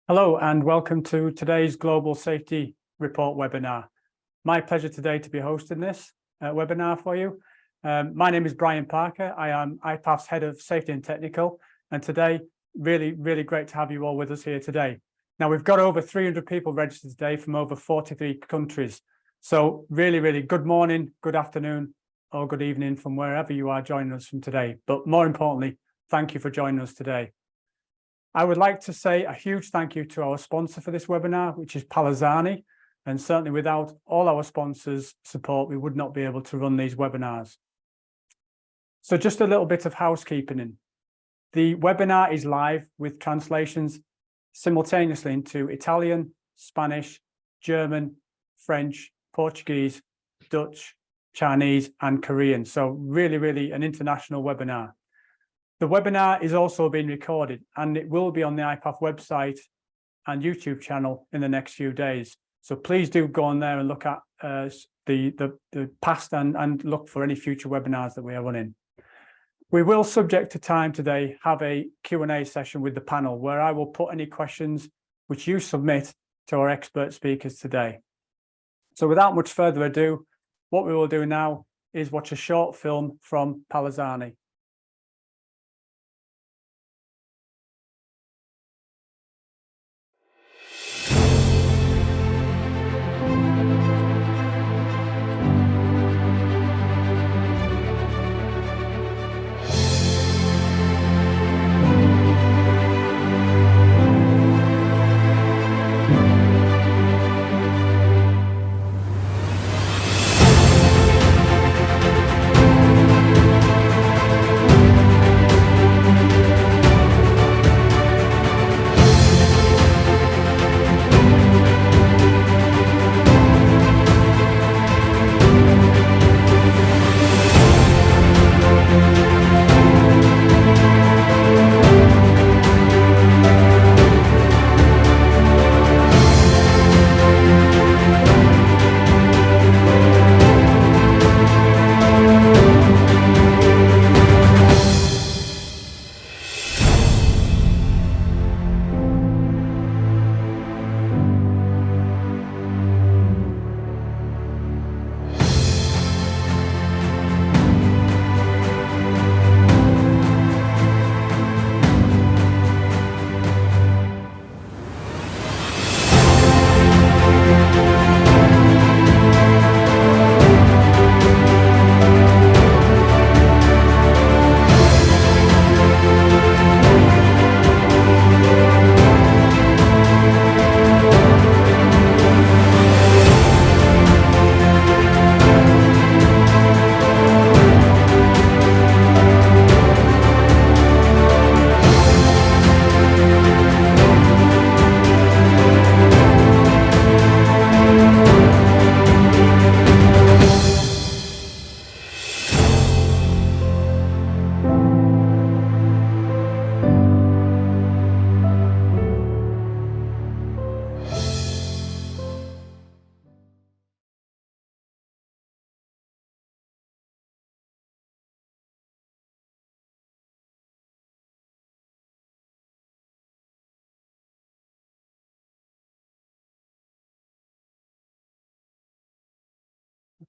Hello and welcome to today's Global Safety Report webinar. My pleasure today to be hosting this webinar for you. My name is Brian Parker. I am IPAF's Head of Safety and Technical, and today, really great to have you all with us here today. Now, we've got over 300 people registered today from over 43 countries. So really good morning, good afternoon, or good evening from wherever you are joining us from today. But more importantly, thank you for joining us today. I would like to say a huge thank you to our sponsor for this webinar, which is Palazzani, and certainly without all our sponsors' support, we would not be able to run these webinars. So just a little bit of housekeeping. The webinar is live with translations simultaneously into Italian, Spanish, German, French, Portuguese, Dutch, Chinese, and Korean. So really an international webinar. The webinar is also being recorded and it will be on the IPAF website and YouTube channel in the next few days. So please do go on there and look at the past and look for any future webinars that we are running. We will, subject to time today, have a Q&A session with the panel where I will put any questions which you submit to our expert speakers today. So without much further ado, what we will do now is watch a short film from Palazzani.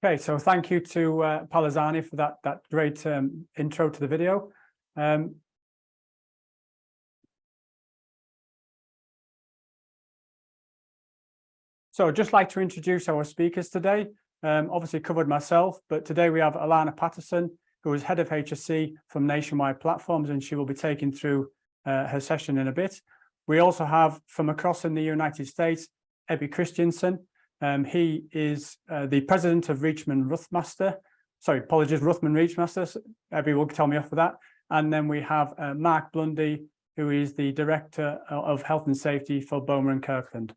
Okay, so thank you to Palazzani for that great intro to the video. So I'd just like to introduce our speakers today. Obviously covered myself, but today we have Alana Patterson, who is Head of HSC from Nationwide Platforms, and she will be taking through her session in a bit. We also have from across in the United States, Ebby Christensen. He is the president of Ruthven Reachmaster. Ebby will tell me off for that. And then we have Mark Blundy, who is the Director of Health and Safety for Bowmer and Kirkland.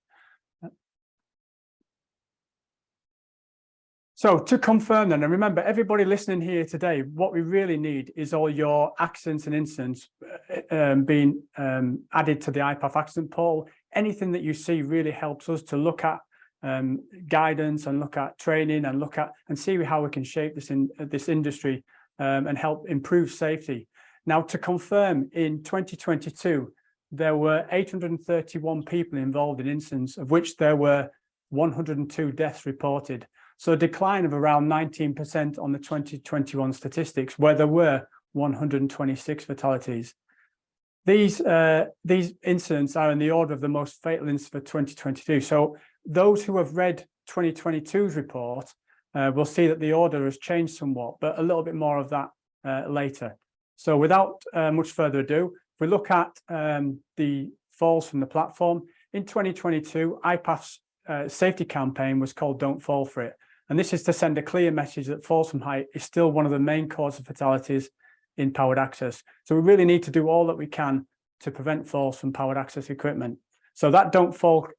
So to confirm then, and remember, everybody listening here today, what we really need is all your accidents and incidents being added to the IPAF accident poll. Anything that you see really helps us to look at guidance and look at training and look at and see how we can shape this industry and help improve safety. Now, to confirm, in 2022, there were 831 people involved in incidents, of which there were 102 deaths reported. So a decline of around 19% on the 2021 statistics, where there were 126 fatalities. These incidents are in the order of the most fatal incidents for 2022. So those who have read 2022's report will see that the order has changed somewhat, but a little bit more of that later. So without much further ado, if we look at the falls from the platform, in 2022, IPAF's safety campaign was called Don't Fall For It. And this is to send a clear message that falls from height is still one of the main causes of fatalities in powered access. So we really need to do all that we can to prevent falls from powered access equipment. So that Don't Fall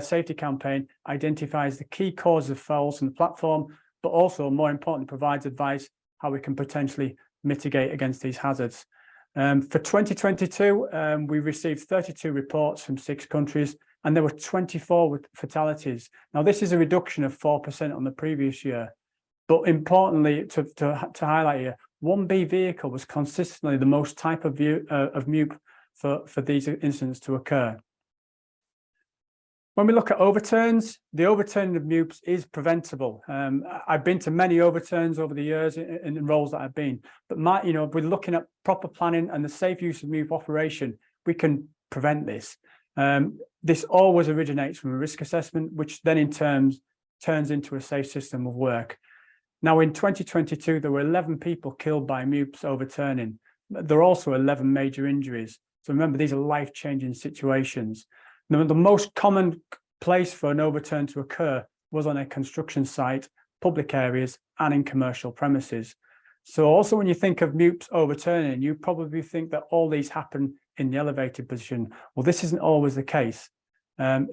safety campaign identifies the key causes of falls from the platform, but also, more importantly, provides advice how we can potentially mitigate against these hazards. For 2022, we received 32 reports from 6 countries, and there were 24 fatalities. Now, this is a reduction of 4% on the previous year. But importantly, to highlight here, 1B vehicle was consistently the most type of MUP for these incidents to occur. When we look at overturns, the overturning of MUPs is preventable. I've been to many overturns over the years in roles that I've been, but if we're looking at proper planning and the safe use of MUP operation, we can prevent this. This always originates from a risk assessment, which then in turns into a safe system of work. Now, in 2022, there were 11 people killed by MUPs overturning. There are also 11 major injuries. So remember, these are life-changing situations. Now, the most common place for an overturn to occur was on a construction site, public areas, and in commercial premises. So also when you think of MUPs overturning, you probably think that all these happen in the elevated position. Well, this isn't always the case.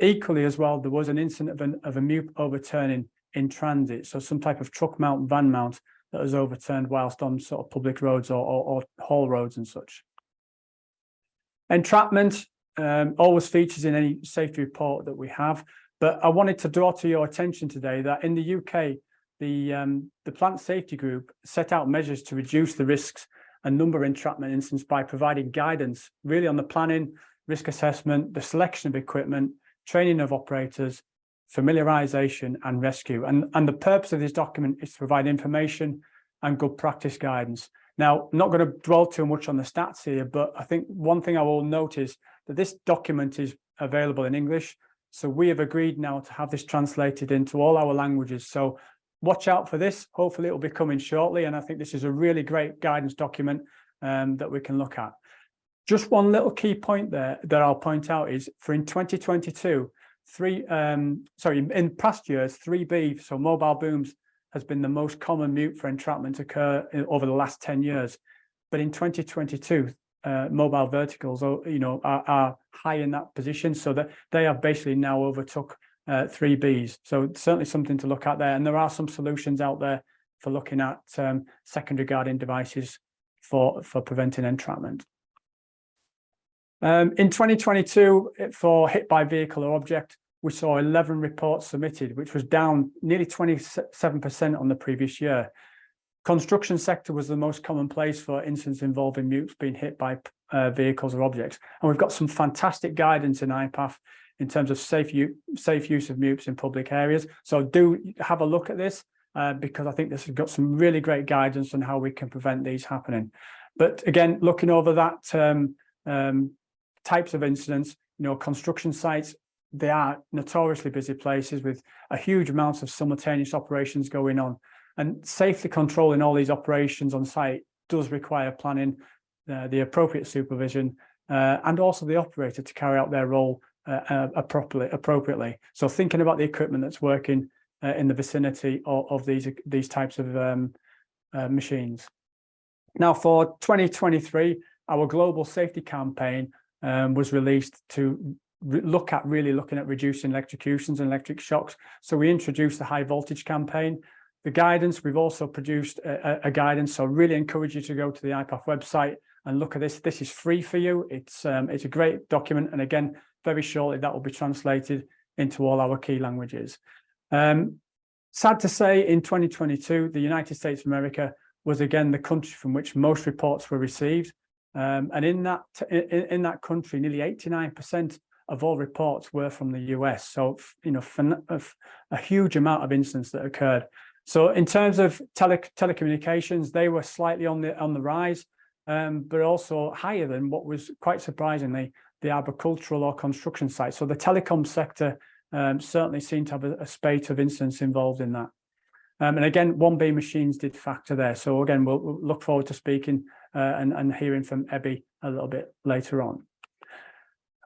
Equally as well, there was an incident of a MUP overturning in transit, so some type of truck mount, van mount that was overturned whilst on sort of public roads or haul roads and such. Entrapment always features in any safety report that we have, but I wanted to draw to your attention today that in the UK, the Plant Safety Group set out measures to reduce the risks and number of entrapment incidents by providing guidance really on the planning, risk assessment, the selection of equipment, training of operators, familiarization and rescue. And the purpose of this document is to provide information and good practice guidance. Now, I'm not going to dwell too much on the stats here, but I think one thing I will note is that this document is available in English. So we have agreed now to have this translated into all our languages. So watch out for this. Hopefully it will be coming shortly. And I think this is a really great guidance document that we can look at. Just one little key point there that I'll point out is for in 2022, in past years, 3B, so mobile booms, has been the most common MUP for entrapment to occur over the last 10 years. But in 2022, mobile verticals, are high in that position, so that they have basically now overtook 3Bs. So it's certainly something to look at there. And there are some solutions out there for looking at secondary guarding devices for preventing entrapment. In 2022, for hit by vehicle or object, we saw 11 reports submitted, which was down nearly 27% on the previous year. Construction sector was the most common place for incidents involving MUPs being hit by vehicles or objects. And we've got some fantastic guidance in IPAF in terms of safe use of MUPs in public areas. So do have a look at this because I think this has got some really great guidance on how we can prevent these happening. But again, looking over that types of incidents, construction sites, they are notoriously busy places with a huge amount of simultaneous operations going on. And safely controlling all these operations on site does require planning, the appropriate supervision, and also the operator to carry out their role appropriately. So thinking about the equipment that's working in the vicinity of these types of machines. Now, for 2023, our global safety campaign was released to looking at reducing electrocutions and electric shocks. So we introduced the high voltage campaign. The guidance, we've also produced a guidance. So really encourage you to go to the IPAF website and look at this. This is free for you. It's a great document. And again, very shortly that will be translated into all our key languages. Sad to say, in 2022, the United States of America was again the country from which most reports were received. And in that country, nearly 89% of all reports were from the US. So, you know, a huge amount of incidents that occurred. So in terms of telecommunications, they were slightly on the rise, but also higher than what was quite surprisingly the agricultural or construction sites. So the telecom sector certainly seemed to have a spate of incidents involved in that. And again, 1B machines did factor there. So again, we'll look forward to speaking and hearing from Ebby a little bit later on.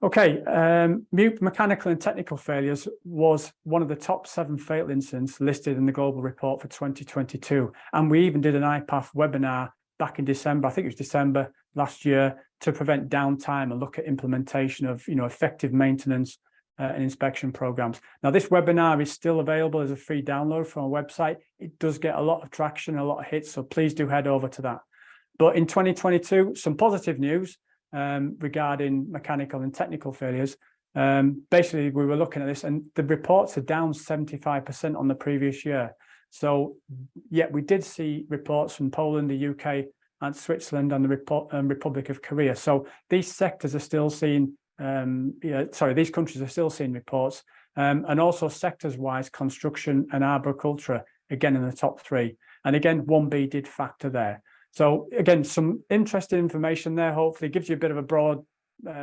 Okay, mute mechanical and technical failures was one of the top 7 fatal incidents listed in the global report for 2022. And we even did an IPAF webinar back in December, I think it was December last year, to prevent downtime and look at implementation of, you know, effective maintenance and inspection programs. Now, this webinar is still available as a free download from our website. It does get a lot of traction, a lot of hits, so please do head over to that. But in 2022, some positive news regarding mechanical and technical failures. Basically, we were looking at this and the reports are down 75% on the previous year. So, yet we did see reports from Poland, the UK, and Switzerland and the Republic of Korea. So these sectors are still seeing, these countries are still seeing reports, and also sectors-wise, construction and arboriculture, again, in the top 3. And again, 1B did factor there. So again, some interesting information there, hopefully gives you a bit of a broad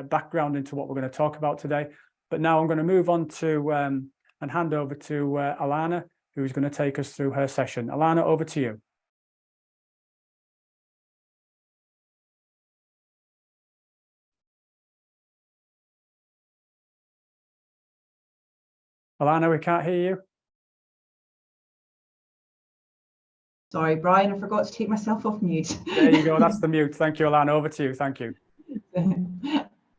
background into what we're going to talk about today. But now I'm going to move on to and hand over to Alana, who's going to take us through her session. Alana, over to you. Alana, we can't hear you. Sorry, Brian, I forgot to take myself off mute. There you go, that's the mute. Thank you, Alana, over to you, thank you.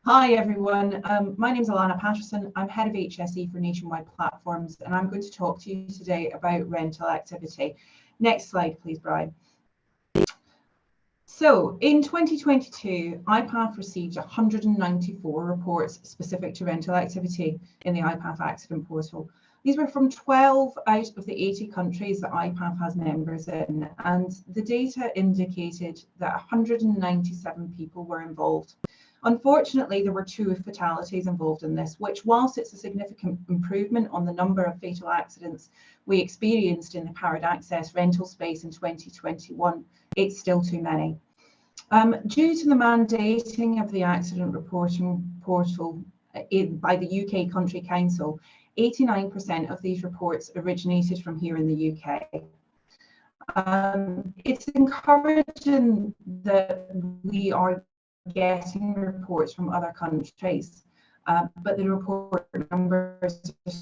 Hi, everyone. My name is Alana Patterson. I'm Head of HSE for Nationwide Platforms, and I'm going to talk to you today about rental activity. Next slide, please, Brian. So, in 2022, IPAF received 194 reports specific to rental activity in the IPAF Accident Portal. These were from 12 out of the 80 countries that IPAF has members in, and the data indicated that 197 people were involved. Unfortunately, there were 2 fatalities involved in this, which, whilst it's a significant improvement on the number of fatal accidents we experienced in the powered access rental space in 2021, it's still too many. Due to the mandating of the accident reporting portal by the UK Country Council, 89% of these reports originated from here in the UK. It's encouraging that we are getting reports from other countries, but the report numbers are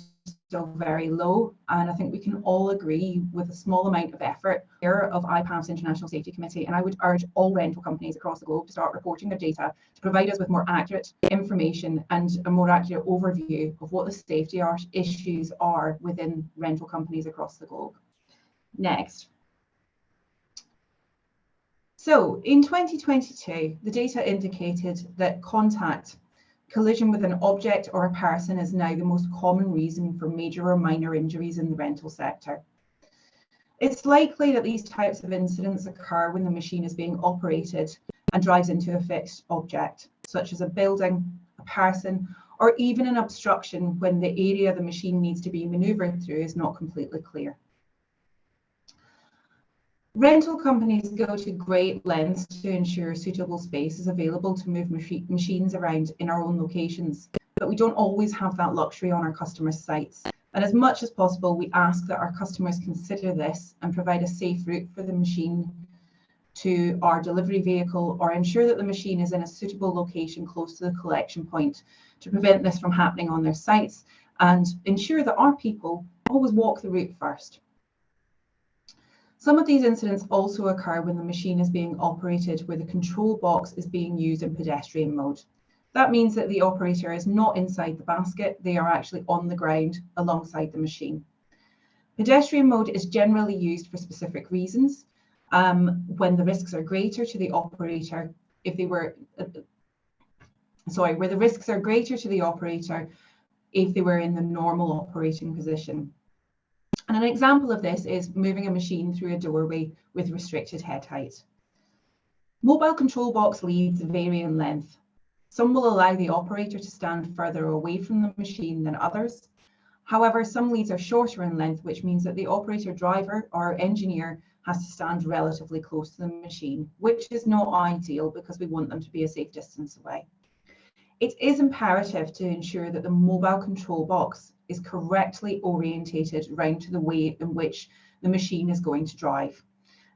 still very low, and I think we can all agree with a small amount of effort here of IPAF's International Safety Committee, and I would urge all rental companies across the globe to start reporting their data to provide us with more accurate information and a more accurate overview of what the safety issues are within rental companies across the globe. Next. So in 2022, the data indicated that collision with an object or a person is now the most common reason for major or minor injuries in the rental sector. It's likely that these types of incidents occur when the machine is being operated and drives into a fixed object, such as a building, a person, or even an obstruction when the area the machine needs to be manoeuvred through is not completely clear. Rental companies go to great lengths to ensure suitable space is available to move machines around in our own locations, but we don't always have that luxury on our customers' sites. And as much as possible, we ask that our customers consider this and provide a safe route for the machine to our delivery vehicle, or ensure that the machine is in a suitable location close to the collection point to prevent this from happening on their sites, and ensure that our people always walk the route first. Some of these incidents also occur when the machine is being operated where the control box is being used in pedestrian mode. That means that the operator is not inside the basket, they are actually on the ground alongside the machine. Pedestrian mode is generally used for specific reasons, when the risks are greater to the operator if they were in the normal operating position. And an example of this is moving a machine through a doorway with restricted head height. Mobile control box leads vary in length. Some will allow the operator to stand further away from the machine than others. However, some leads are shorter in length, which means that the operator, driver, or engineer has to stand relatively close to the machine, which is not ideal because we want them to be a safe distance away. It is imperative to ensure that the mobile control box is correctly orientated round to the way in which the machine is going to drive,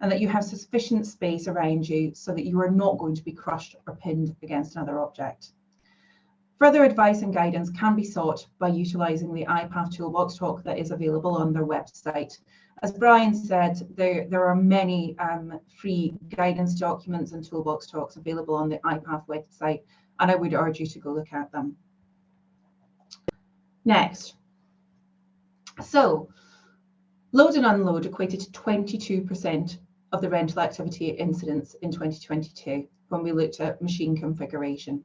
and that you have sufficient space around you so that you are not going to be crushed or pinned against another object. Further advice and guidance can be sought by utilising the IPAF Toolbox talk that is available on their website. As Brian said, there are many free guidance documents and toolbox talks available on the IPAF website, and I would urge you to go look at them. Next. So, load and unload equated to 22% of the rental activity incidents in 2022 when we looked at machine configuration.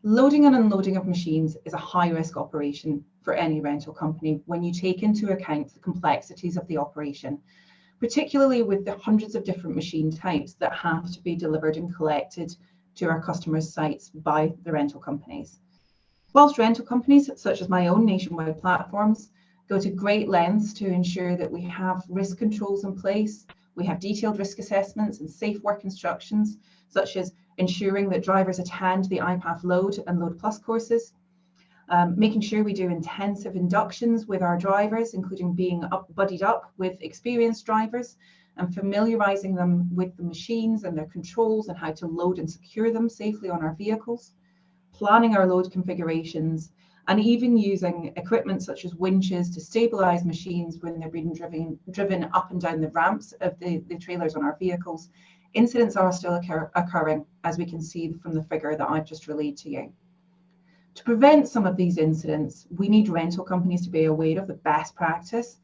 Loading and unloading of machines is a high-risk operation for any rental company when you take into account the complexities of the operation, particularly with the hundreds of different machine types that have to be delivered and collected to our customers' sites by the rental companies. Whilst rental companies, such as my own nationwide platforms, go to great lengths to ensure that we have risk controls in place, we have detailed risk assessments and safe work instructions, such as ensuring that drivers attend the IPAF Load and Load Plus courses, making sure we do intensive inductions with our drivers, including being buddied up with experienced drivers and familiarising them with the machines and their controls and how to load and secure them safely on our vehicles, planning our load configurations, and even using equipment such as winches to stabilise machines when they're being driven up and down the ramps of the trailers on our vehicles. Incidents are still occurring, as we can see from the figure that I've just relayed to you. To prevent some of these incidents, we need rental companies to be aware of the best practice,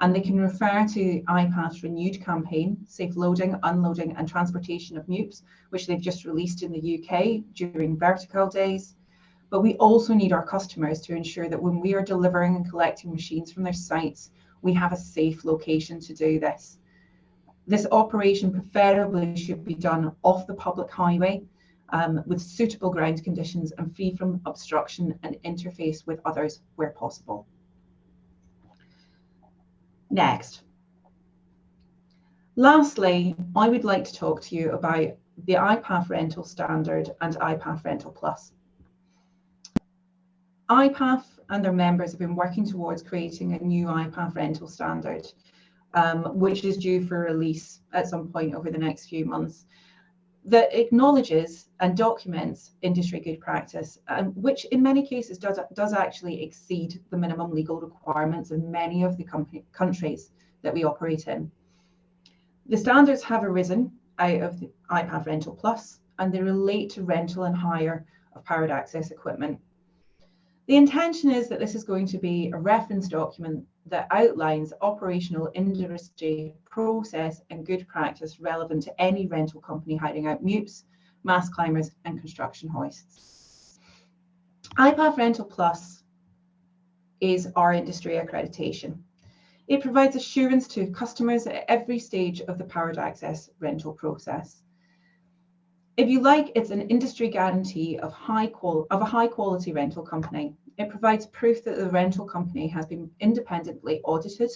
and they can refer to IPAF's renewed campaign, Safe Loading, Unloading and Transportation of MUPs, which they've just released in the UK during Vertical Days. But we also need our customers to ensure that when we are delivering and collecting machines from their sites, we have a safe location to do this. This operation preferably should be done off the public highway with suitable ground conditions and free from obstruction and interface with others where possible. Next. Lastly, I would like to talk to you about the IPAF Rental Standard and IPAF Rental Plus. IPAF and their members have been working towards creating a new IPAF rental standard, which is due for release at some point over the next few months, that acknowledges and documents industry good practice, which in many cases does actually exceed the minimum legal requirements in many of the countries that we operate in. The standards have arisen out of the IPAF Rental Plus, and they relate to rental and hire of powered access equipment. The intention is that this is going to be a reference document that outlines operational industry process and good practice relevant to any rental company hiring out MUPs, mast climbers and construction hoists. IPAF Rental Plus is our industry accreditation. It provides assurance to customers at every stage of the powered access rental process. If you like, it's an industry guarantee of a high quality rental company. It provides proof that the rental company has been independently audited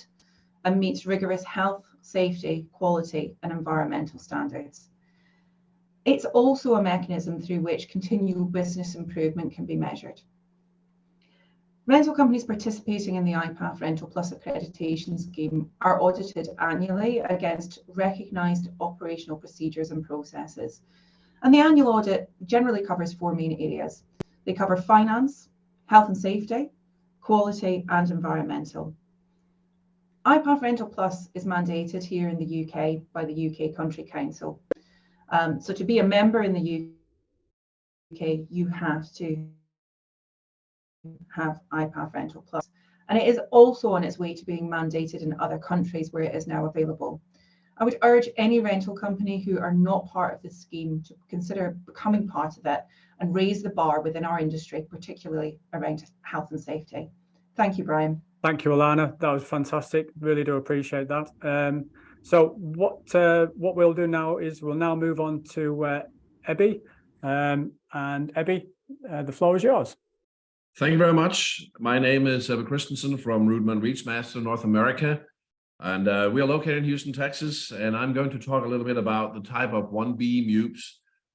and meets rigorous health, safety, quality and environmental standards. It's also a mechanism through which continual business improvement can be measured. Rental companies participating in the IPAF Rental Plus accreditation scheme are audited annually against recognised operational procedures and processes. And the annual audit generally covers four main areas. They cover finance, health and safety, quality and environmental. IPAF Rental Plus is mandated here in the UK by the UK Country Council. So to be a member in the UK, you have to have IPAF Rental Plus. And it is also on its way to being mandated in other countries where it is now available. I would urge any rental company who are not part of this scheme to consider becoming part of it and raise the bar within our industry, particularly around health and safety. Thank you, Brian. Thank you, Alana. That was fantastic. Really do appreciate that. So what we'll do now is we'll now move on to Ebby. And Ebby, the floor is yours. Thank you very much. My name is Ebbe Christensen from Rudman Reachmaster North America. And we are located in Houston, Texas. And I'm going to talk a little bit about the type of 1B MUPs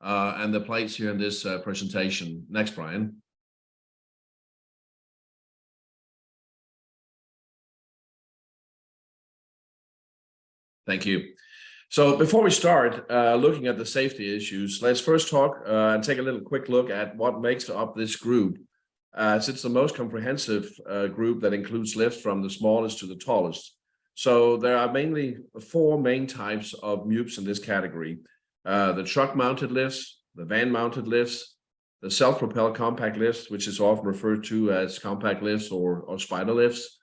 and the plates here in this presentation. Next, Brian. Thank you. So before we start looking at the safety issues, let's first talk and take a little quick look at what makes up this group. It's the most comprehensive group that includes lifts from the smallest to the tallest. So there are mainly 4 main types of MUPs in this category. The truck-mounted lifts, the van-mounted lifts, the self-propelled compact lifts, which is often referred to as compact lifts or spider lifts,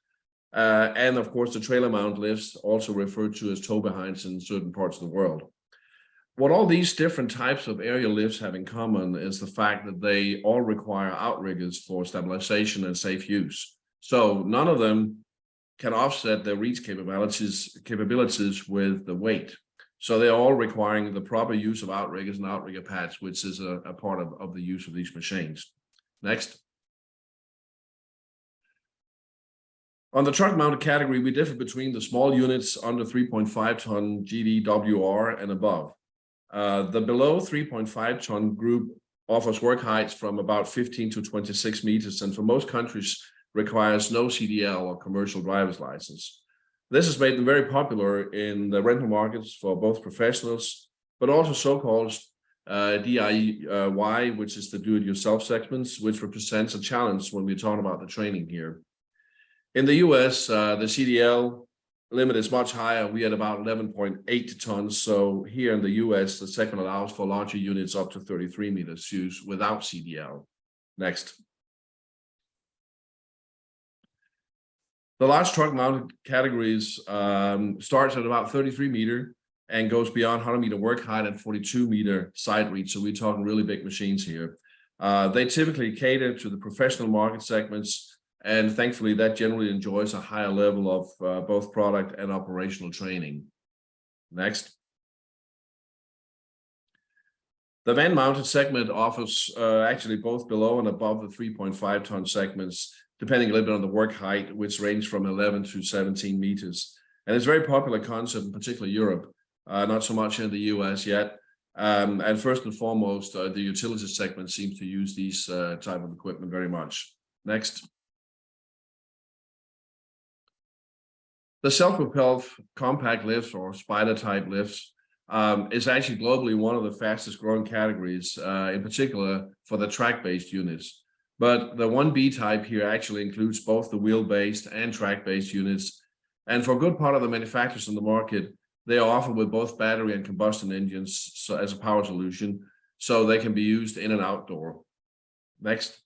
and of course the trailer mount lifts, also referred to as tow behinds in certain parts of the world. What all these different types of aerial lifts have in common is the fact that they all require outriggers for stabilization and safe use. So none of them can offset their reach capabilities with the weight. So they're all requiring the proper use of outriggers and outrigger pads, which is a part of the use of these machines. Next. On the truck-mounted category, we differ between the small units under 3.5 ton GDWR and above. The below 3.5 ton group offers work heights from about 15 to 26 meters, and for most countries requires no CDL or commercial driver's license. This has made them very popular in the rental markets for both professionals, but also so-called DIY, which is the do-it-yourself segments, which represents a challenge when we're talking about the training here. In the US, the CDL limit is much higher. We at about 11.8 tons. So here in the US, the segment allows for larger units up to 33 meters use without CDL. Next. The large truck mounted categories starts at about 33 meter and goes beyond 100 meter work height and 42 meter side reach. So we're talking really big machines here. They typically cater to the professional market segments, and thankfully that generally enjoys a higher level of both product and operational training. Next. The van mounted segment offers actually both below and above the 3.5 ton segments, depending a little bit on the work height, which range from 11 to 17 meters. And it's a very popular concept, in particular Europe, not so much in the US yet. And first and foremost, the utility segment seems to use these type of equipment very much. Next. The self-propelled compact lifts or spider type lifts is actually globally one of the fastest growing categories, in particular for the track-based units. But the 1B type here actually includes both the wheel-based and track-based units. And for a good part of the manufacturers in the market, they are offered with both battery and combustion engines as a power solution, so they can be used in and outdoor. Next.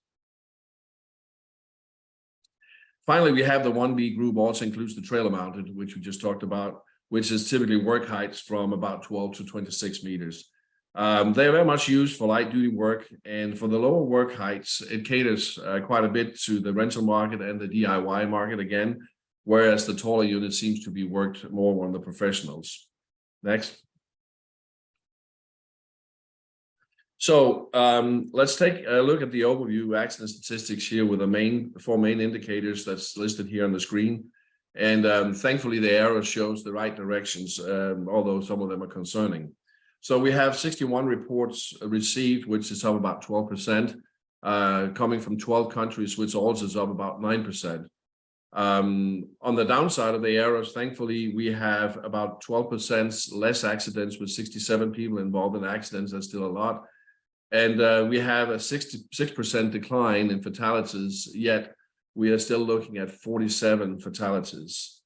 Finally, we have the 1B group also includes the trailer mounted, which we just talked about, which is typically work heights from about 12 to 26 meters. They are very much used for light duty work, and for the lower work heights, it caters quite a bit to the rental market and the DIY market again, whereas the taller unit seems to be worked more on the professionals. Next. So let's take a look at the overview accident statistics here with the 4 main indicators that's listed here on the screen. And thankfully, the arrow shows the right directions, although some of them are concerning. So we have 61 reports received, which is up about 12%, coming from 12 countries, which also is up about 9%. On the downside of the arrows, thankfully, we have about 12% less accidents with 67 people involved in accidents. That's still a lot. And we have a 66% decline in fatalities, yet we are still looking at 47 fatalities.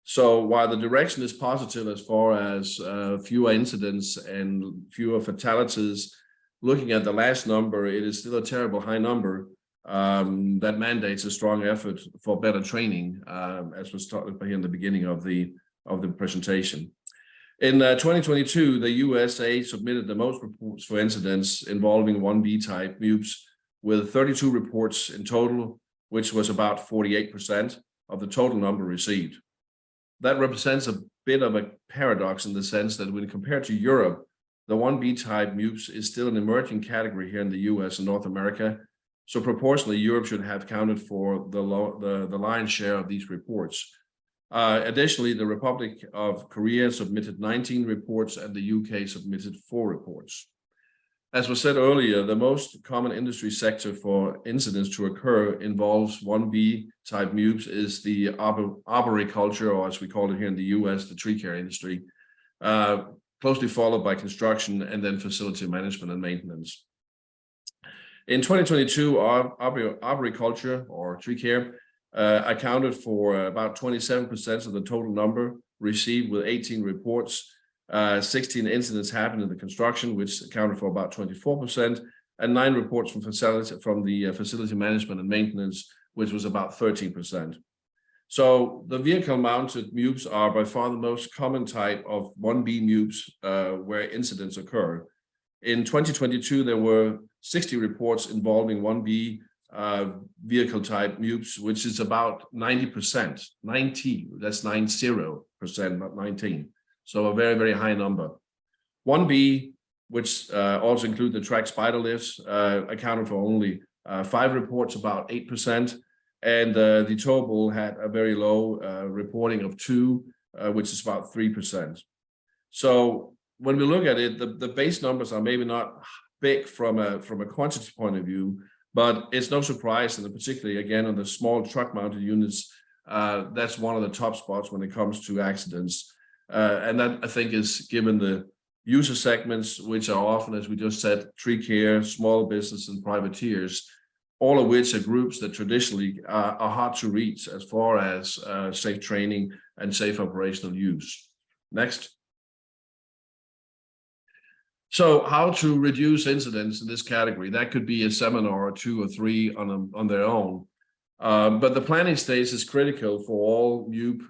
So while the direction is positive as far as fewer incidents and fewer fatalities, looking at the last number, it is still a terrible high number that mandates a strong effort for better training, as was talked here in the beginning of the presentation. In 2022, the USA submitted the most reports for incidents involving 1B type MUPs, with 32 reports in total, which was about 48% of the total number received. that represents a bit of a paradox in the sense that when compared to Europe, the 1B type MUPS is still an emerging category here in the US and North America. So proportionally, Europe should have counted for the lion's share of these reports. Additionally, the Republic of Korea submitted 19 reports and the UK submitted 4 reports. As was said earlier, the most common industry sector for incidents to occur involves 1B type MUPS is the arboriculture, or as we call it here in the US, the tree care industry, closely followed by construction and then facility management and maintenance. In 2022, arboriculture or tree care accounted for about 27% of the total number received with 18 reports. 16 incidents happened in the construction, which accounted for about 24%, and 9 reports from the facility management and maintenance, which was about 13%. So the vehicle-mounted MUPS are by far the most common type of 1B MUPS where incidents occur. In 2022, there were 60 reports involving 1B vehicle type MUPS, which is about 90%, 90, that's 90%, not 19. So a very, very high number. 1B, which also include the track spider lifts, accounted for only 5 reports, about 8%. And the towable had a very low reporting of 2, which is about 3%. So when we look at it, the base numbers are maybe not big from a quantity point of view, but it's no surprise, and particularly again on the small truck-mounted units, that's one of the top spots when it comes to accidents. And that, I think, is given the user segments, which are often, as we just said, tree care, small business, and privateers, all of which are groups that traditionally are hard to reach as far as safe training and safe operational use. Next. So how to reduce incidents in this category? That could be a seminar or 2 or 3 on their own. But the planning stage is critical for all MUP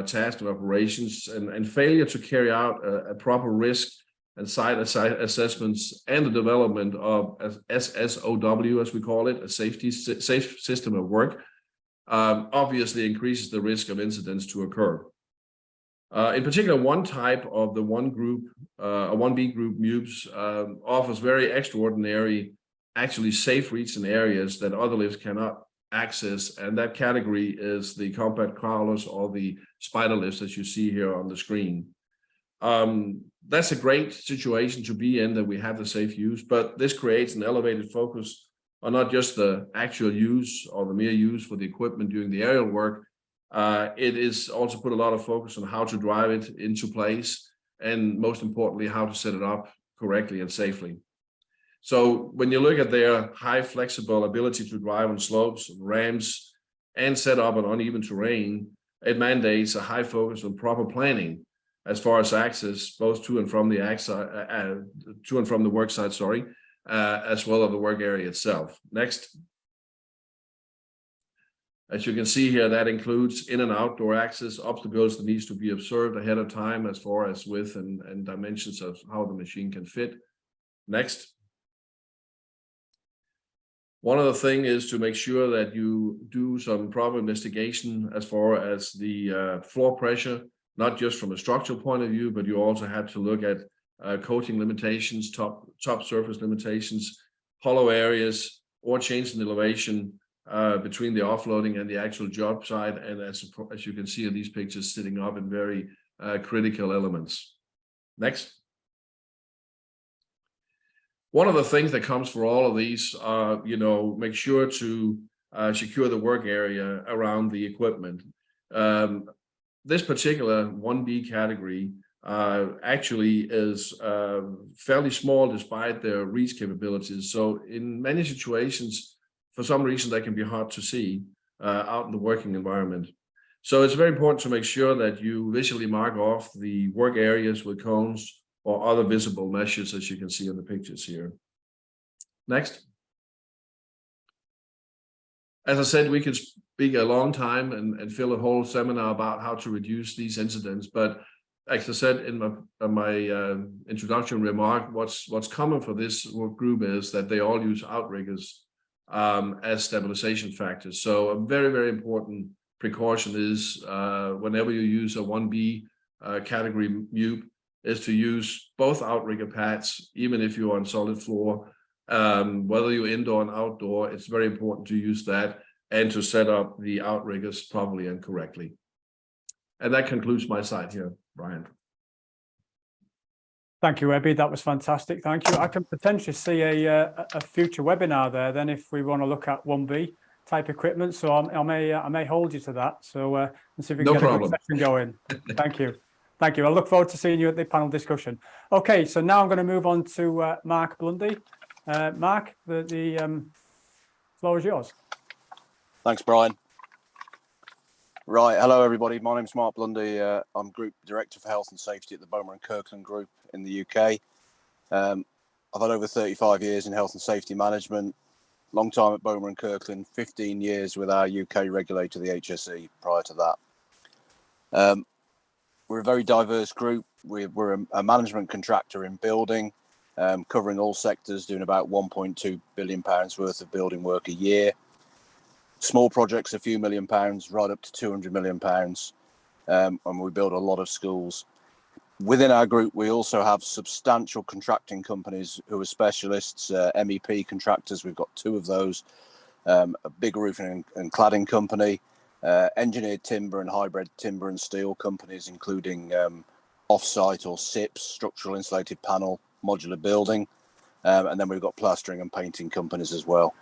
tasks and operations, and failure to carry out a proper risk and site assessments and the development of SSOW, as we call it, a safe system of work, obviously increases the risk of incidents to occur. In particular, one type of the 1B group MUPS offers very extraordinary, actually safe reach in areas that other lifts cannot access, and that category is the compact crawlers or the spider lifts that you see here on the screen. That's a great situation to be in, that we have the safe use, but this creates an elevated focus on not just the actual use or the mere use for the equipment during the aerial work. It is also put a lot of focus on how to drive it into place, and most importantly, how to set it up correctly and safely. So when you look at their high flexible ability to drive on slopes, ramps, and set up on uneven terrain, it mandates a high focus on proper planning as far as access, both to and from the work site, as well as the work area itself. Next. As you can see here, that includes in and outdoor access, obstacles that needs to be observed ahead of time as far as width and dimensions of how the machine can fit. Next. One other thing is to make sure that you do some proper investigation as far as the floor pressure, not just from a structural point of view, but you also have to look at coating limitations, top surface limitations, hollow areas, or change in elevation between the offloading and the actual job site. And as you can see in these pictures, sitting up in very critical elements. Next. One of the things that comes for all of these, make sure to secure the work area around the equipment. This particular 1B category actually is fairly small despite their reach capabilities. So in many situations, for some reason, they can be hard to see out in the working environment. So it's very important to make sure that you visually mark off the work areas with cones or other visible meshes, as you can see in the pictures here. Next. As I said, we could speak a long time and fill a whole seminar about how to reduce these incidents. But as I said in my introduction remark, what's common for this work group is that they all use outriggers as stabilization factors. So a very, very important precaution is whenever you use a 1B category MUPE, is to use both outrigger pads, even if you're on solid floor. Whether you're indoor and outdoor, it's very important to use that and to set up the outriggers properly and correctly. And that concludes my side here, Brian. Thank you, Ebby. That was fantastic. Thank you. I can potentially see a future webinar there then if we want to look at 1B type equipment. So I may hold you to that. So and see if we can get a good session going. Thank you. Thank you. I look forward to seeing you at the panel discussion. Okay, so now I'm going to move on to Mark Blundy. Mark, the floor is yours. Thanks, Brian. Right, hello everybody. My name's Mark Blundy. I'm Group Director for Health and Safety at the Bowmer and Kirkland Group in the UK. I've had over 35 years in health and safety management, long time at Bowmer and Kirkland, 15 years with our UK regulator, the HSE, prior to that. We're a very diverse group. We're a management contractor in building, covering all sectors, doing about £1.2 billion worth of building work a year. Small projects, a few £1 million, right up to £200 million. And we build a lot of schools. Within our group, we also have substantial contracting companies who are specialists, MEP contractors. We've got 2 of those, a big roofing and cladding company, engineered timber and hybrid timber and steel companies, including off-site or SIPs, structural insulated panel, modular building. And then we've got plastering and painting companies as well.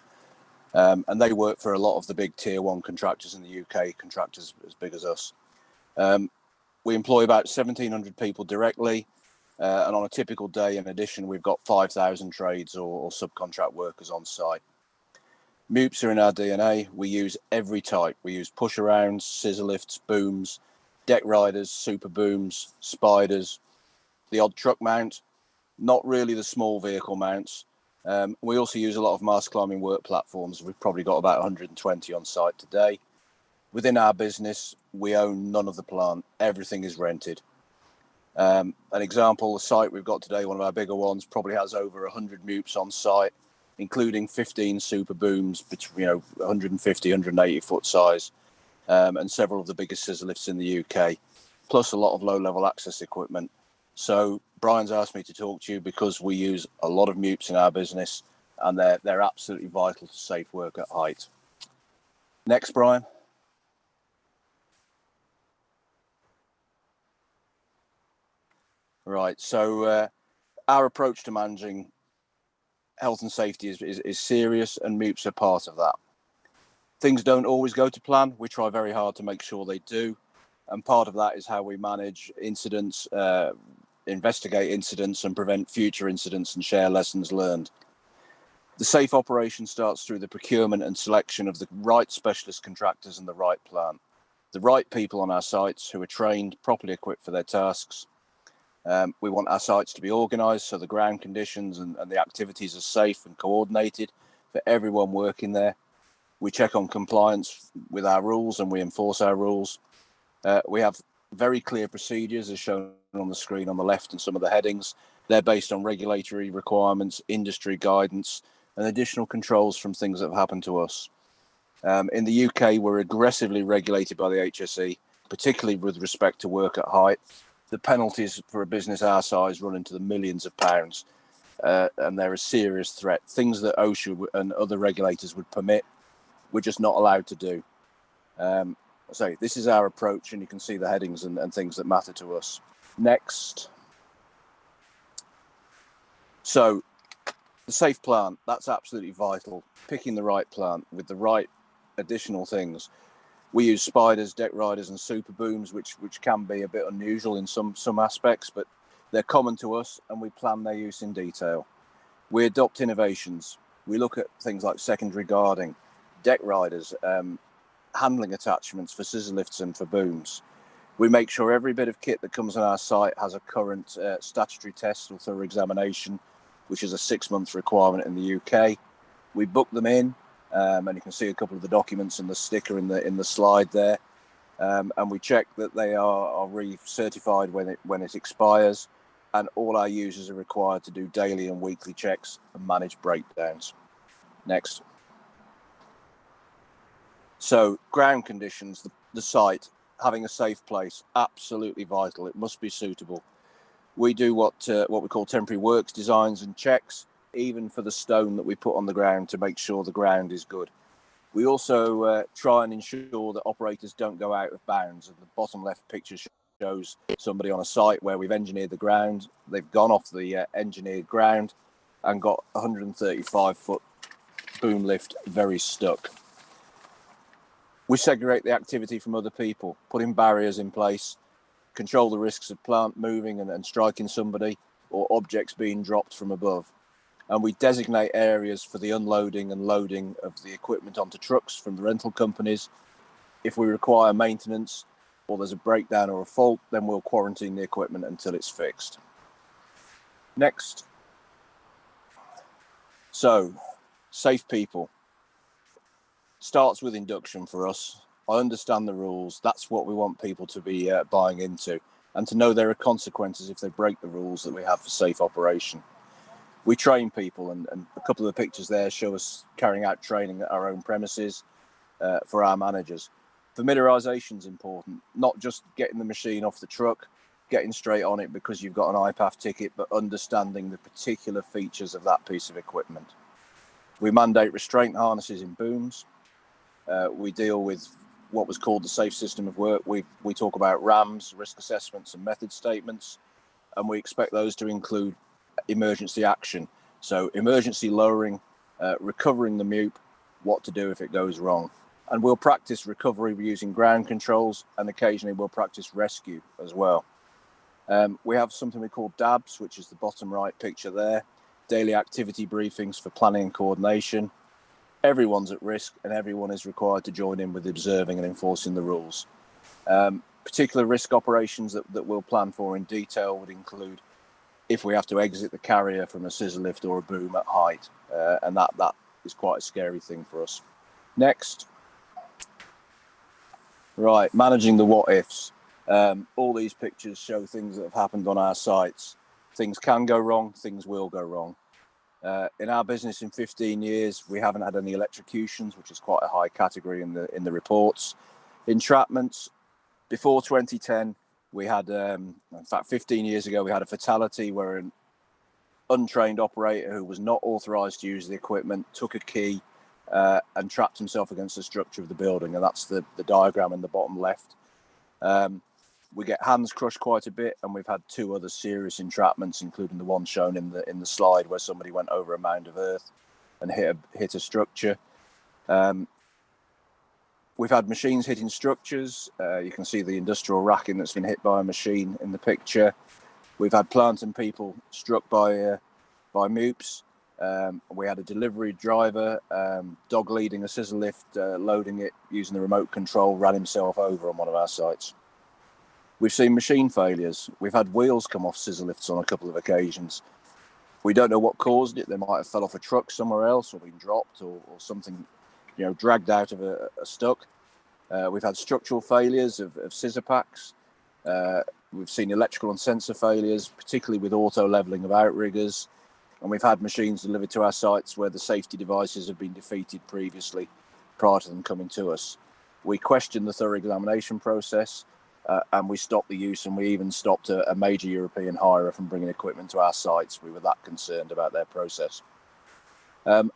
And they work for a lot of the big tier 1 contractors in the UK, contractors as big as us. We employ about 1,700 people directly, and on a typical day, in addition, we've got 5,000 trades or subcontract workers on site. MUPEs are in our DNA. We use every type. We use push-arounds, scissor lifts, booms, deck riders, super booms, spiders, the odd truck mount, not really the small vehicle mounts. We also use a lot of mast climbing work platforms. We've probably got about 120 on site today. Within our business, we own none of the plant. Everything is rented. An example, the site we've got today, one of our bigger ones, probably has over 100 MUPEs on site, including 15 super booms, between 150, 180 foot size, and several of the biggest scissor lifts in the UK, plus a lot of low-level access equipment. So Brian's asked me to talk to you because we use a lot of MUPEs in our business, and they're absolutely vital to safe work at height. Next, Brian. Right, so our approach to managing health and safety is serious, and MUPEs are part of that. Things don't always go to plan. We try very hard to make sure they do, and part of that is how we manage incidents, investigate incidents and prevent future incidents and share lessons learned. The safe operation starts through the procurement and selection of the right specialist contractors and the right plant, the right people on our sites who are trained, properly equipped for their tasks. We want our sites to be organised so the ground conditions and the activities are safe and coordinated for everyone working there. We check on compliance with our rules and we enforce our rules. We have very clear procedures as shown on the screen on the left and some of the headings. They're based on regulatory requirements, industry guidance, and additional controls from things that have happened to us. In the UK, we're aggressively regulated by the HSE, particularly with respect to work at height. The penalties for a business our size run into the millions of pounds, and they're a serious threat. Things that OSHA and other regulators would permit, we're just not allowed to do. So this is our approach, and you can see the headings and things that matter to us. Next. So the safe plant, that's absolutely vital. Picking the right plant with the right additional things. We use spiders, deck riders, and super booms, which can be a bit unusual in some aspects, but they're common to us, and we plan their use in detail. We adopt innovations. We look at things like secondary guarding, deck riders, handling attachments for scissor lifts and for booms. We make sure every bit of kit that comes on our site has a current statutory test or thorough examination, which is a 6-month requirement in the UK. We book them in. And you can see a couple of the documents and the sticker in the slide there, and we check that they are re-certified when it expires, and all our users are required to do daily and weekly checks and manage breakdowns. Next. So ground conditions, the site, having a safe place, absolutely vital. It must be suitable. We do what we call temporary works designs and checks, even for the stone that we put on the ground, to make sure the ground is good. We also try and ensure that operators don't go out of bounds. And the bottom left picture shows somebody on a site where we've engineered the ground. They've gone off the engineered ground and got 135-foot boom lift very stuck. We segregate the activity from other people, putting barriers in place, control the risks of plant moving and striking somebody, or objects being dropped from above. And we designate areas for the unloading and loading of the equipment onto trucks from the rental companies. If we require maintenance or there's a breakdown or a fault, then we'll quarantine the equipment until it's fixed. Next. So, safe people. Starts with induction for us. I understand the rules. That's what we want people to be buying into, and to know there are consequences if they break the rules that we have for safe operation. We train people, and a couple of the pictures there show us carrying out training at our own premises for our managers. Familiarisation is important, not just getting the machine off the truck, getting straight on it because you've got an IPAF ticket, but understanding the particular features of that piece of equipment. We mandate restraint harnesses in booms. We deal with what was called the safe system of work. We talk about RAMs, risk assessments and method statements, and we expect those to include emergency action. So emergency lowering, recovering the MUP, what to do if it goes wrong. And we'll practice recovery using ground controls, and occasionally we'll practice rescue as well. We have something we call DABs, which is the bottom right picture there, daily activity briefings for planning and coordination. Everyone's at risk and everyone is required to join in with observing and enforcing the rules. Particular risk operations that we'll plan for in detail would include if we have to exit the carrier from a scissor lift or a boom at height, and that is quite a scary thing for us. Next. Right, managing the what ifs. All these pictures show things that have happened on our sites. Things can go wrong, things will go wrong. In our business in 15 years, we haven't had any electrocutions, which is quite a high category in the reports. Entrapments, before 2010, we had, in fact, 15 years ago, we had a fatality where an untrained operator who was not authorised to use the equipment took a key and trapped himself against the structure of the building, and that's the diagram in the bottom left. We get hands crushed quite a bit, and we've had 2 other serious entrapments, including the one shown in the slide where somebody went over a mound of earth and hit a structure. We've had machines hitting structures. You can see the industrial racking that's been hit by a machine in the picture. We've had plant and people struck by MUPs. We had a delivery driver, dog leading a scissor lift, loading it using the remote control, ran himself over on one of our sites. We've seen machine failures. We've had wheels come off scissor lifts on a couple of occasions. We don't know what caused it. They might have fell off a truck somewhere else or been dropped or something, dragged out of a stuck. We've had structural failures of scissor packs. We've seen electrical and sensor failures, particularly with auto leveling of outriggers. And we've had machines delivered to our sites where the safety devices have been defeated previously prior to them coming to us. We questioned the thorough examination process. And we stopped the use, and we even stopped a major European hirer from bringing equipment to our sites. We were that concerned about their process.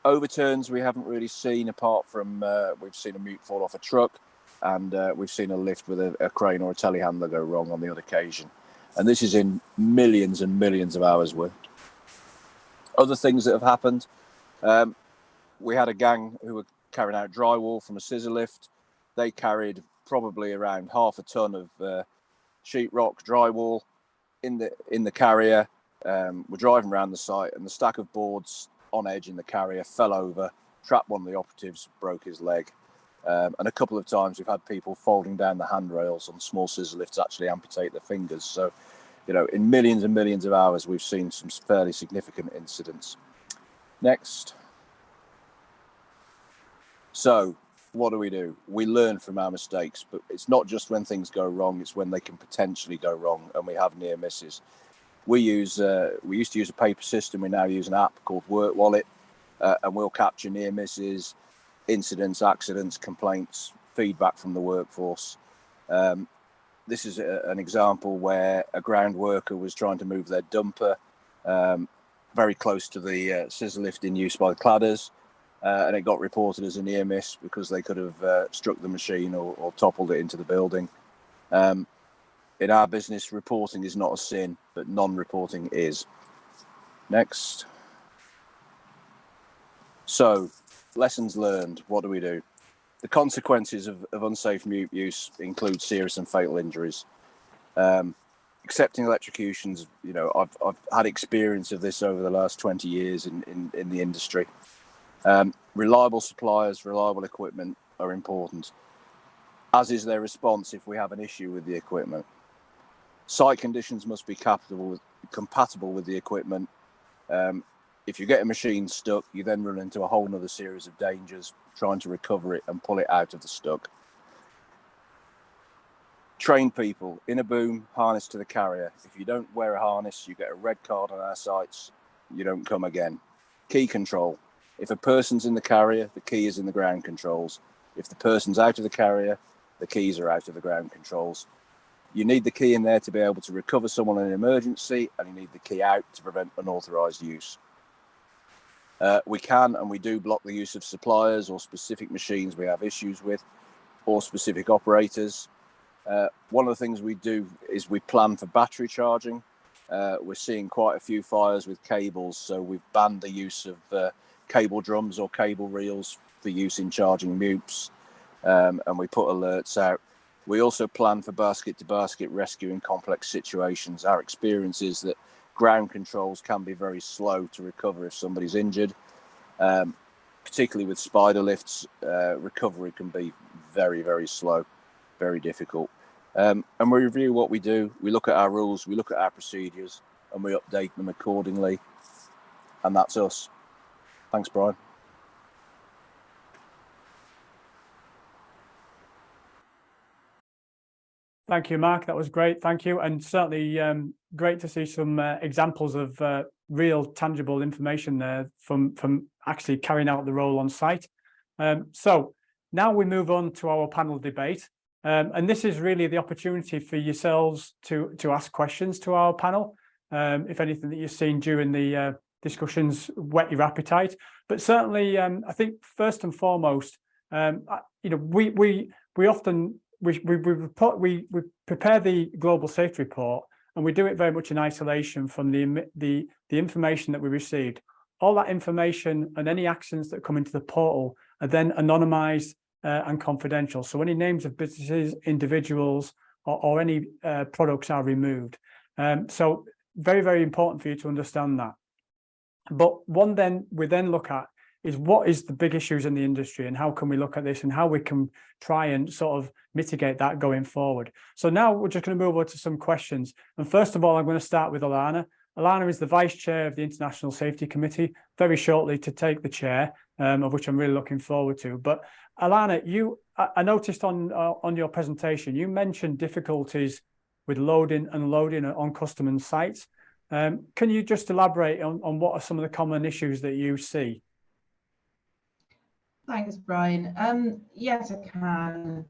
Overturns we haven't really seen, apart from we've seen a MUP fall off a truck, and we've seen a lift with a crane or a telehandler go wrong on the odd occasion. And this is in millions and millions of hours worth. Other things that have happened, we had a gang who were carrying out drywall from a scissor lift. They carried probably around half a ton of sheetrock drywall in the carrier. We're driving around the site, and the stack of boards on edge in the carrier fell over, trapped one of the operatives, broke his leg. And a couple of times we've had people folding down the handrails on small scissor lifts actually amputate their fingers. So, in millions and millions of hours, we've seen some fairly significant incidents. Next. So, what do? We learn from our mistakes, but it's not just when things go wrong, it's when they can potentially go wrong, and we have near misses. We used to use a paper system. We now use an app called Work Wallet, and we'll capture near misses, incidents, accidents, complaints, feedback from the workforce. This is an example where a ground worker was trying to move their dumper very close to the scissor lift in use by the cladders, and it got reported as a near miss because they could have struck the machine or toppled it into the building. In our business, reporting is not a sin, but non-reporting is. Next. So, lessons learned. What do we do? The consequences of unsafe mute use include serious and fatal injuries. Accepting electrocutions, you know, I've had experience of this over the last 20 years in the industry. Reliable suppliers, reliable equipment are important, as is their response if we have an issue with the equipment. Site conditions must be compatible with the equipment. If you get a machine stuck, you then run into a whole nother series of dangers trying to recover it and pull it out of the stuck. Train people in a boom, harness to the carrier. If you don't wear a harness, you get a red card on our sites. You don't come again. Key control. If a person's in the carrier, the key is in the ground controls. If the person's out of the carrier, the keys are out of the ground controls. You need the key in there to be able to recover someone in an emergency, and you need the key out to prevent unauthorized use. We can and we do block the use of suppliers or specific machines we have issues with, or specific operators. One of the things we do is we plan for battery charging. We're seeing quite a few fires with cables, so we've banned the use of cable drums or cable reels for use in charging mutes, and we put alerts out. We also plan for basket-to-basket rescue in complex situations. Our experience is that ground controls can be very slow to recover if somebody's injured. Particularly with spider lifts, recovery can be very, very slow, very difficult. And we review what we do. We look at our rules, we look at our procedures, and we update them accordingly. And that's us. Thanks, Brian. Thank you, Mark. That was great. Thank you. And certainly great to see some examples of real tangible information there from actually carrying out the role on site. So now we move on to our panel debate. And this is really the opportunity for yourselves to ask questions to our panel. If anything that you've seen during the discussions whet your appetite. But certainly, I think first and foremost, you know, we often we prepare the global safety report, and we do it very much in isolation from the information that we received. All that information and any actions that come into the portal are then anonymized and confidential. So any names of businesses, individuals, or any products are removed. So very, very important for you to understand that. But we then look at is what is the big issues in the industry and how can we look at this and how we can try and sort of mitigate that going forward. So now we're just going to move on to some questions. And first of all, I'm going to start with Alana. Alana is the Vice Chair of the International Safety Committee, very shortly to take the chair, of which I'm really looking forward to. But Alana, I noticed on your presentation, you mentioned difficulties with loading and unloading on customer sites. Can you just elaborate on what are some of the common issues that you see? Thanks, Brian. Yes, I can.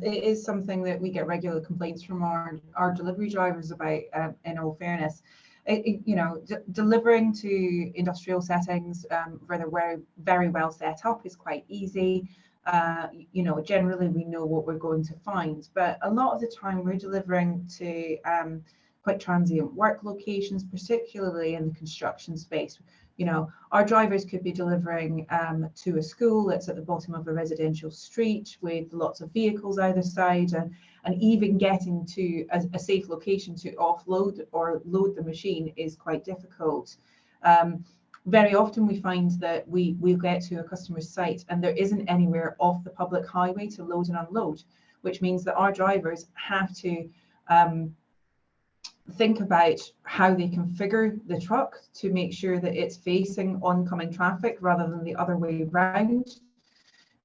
It is something that we get regular complaints from our delivery drivers about, in all fairness. You know, delivering to industrial settings where they're very well set up is quite easy. You know, generally we know what we're going to find, but a lot of the time we're delivering to quite transient work locations, particularly in the construction space. You know, our drivers could be delivering to a school that's at the bottom of a residential street with lots of vehicles either side, and even getting to a safe location to offload or load the machine is quite difficult. Very often we find that we'll get to a customer's site and there isn't anywhere off the public highway to load and unload, which means that our drivers have to think about how they configure the truck to make sure that it's facing oncoming traffic rather than the other way around,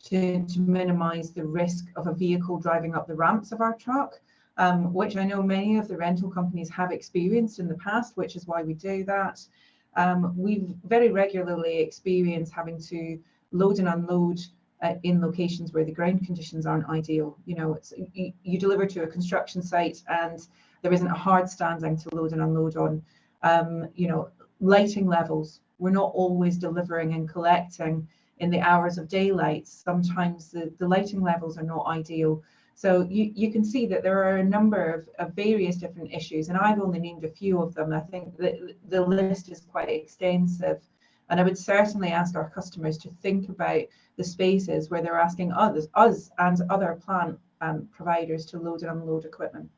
to minimize the risk of a vehicle driving up the ramps of our truck, which I know many of the rental companies have experienced in the past, which is why we do that. We've very regularly experienced having to load and unload in locations where the ground conditions aren't ideal. You know, you deliver to a construction site and there isn't a hard standing to load and unload on. You know, lighting levels, we're not always delivering and collecting in the hours of daylight. Sometimes the lighting levels are not ideal. So you can see that there are a number of various different issues, and I've only named a few of them. I think that the list is quite extensive, and I would certainly ask our customers to think about the spaces where they're asking us and other plant providers to load and unload equipment.